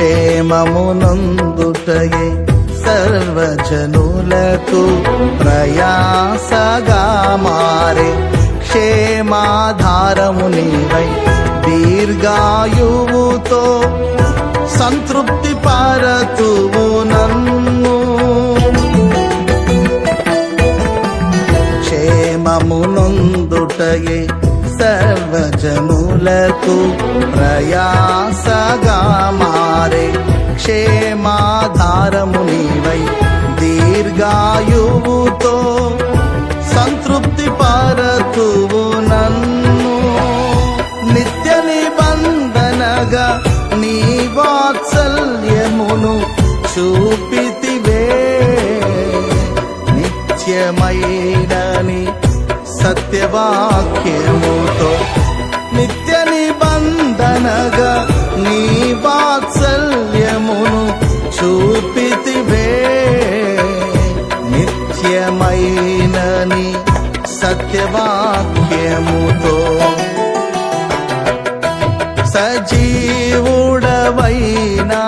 క్షేమమునందుటయే సర్వజనులకు ప్రయాసగా మారే క్షేమాధారము నీవై దీర్ఘాయువుతో సంతృప్తి పరతువు నన్ను. క్షేమమునందుటయే సర్వజనులకు ప్రయాసగా మారే క్షేమాధారము నీవై దీర్ఘాయువుతో సంతృప్తి పరతువు నన్ను. నిత్య నిబంధనగా నీ వాత్సల్యమును చూపితివే, నిత్యమైనని సత్యవాక్యముతో. నిత్య నిబంధనగా నీ వాత్సల్యమును చూపితివే, నిత్యమైనని సత్యవాక్యముతో. సజీవుడవైనా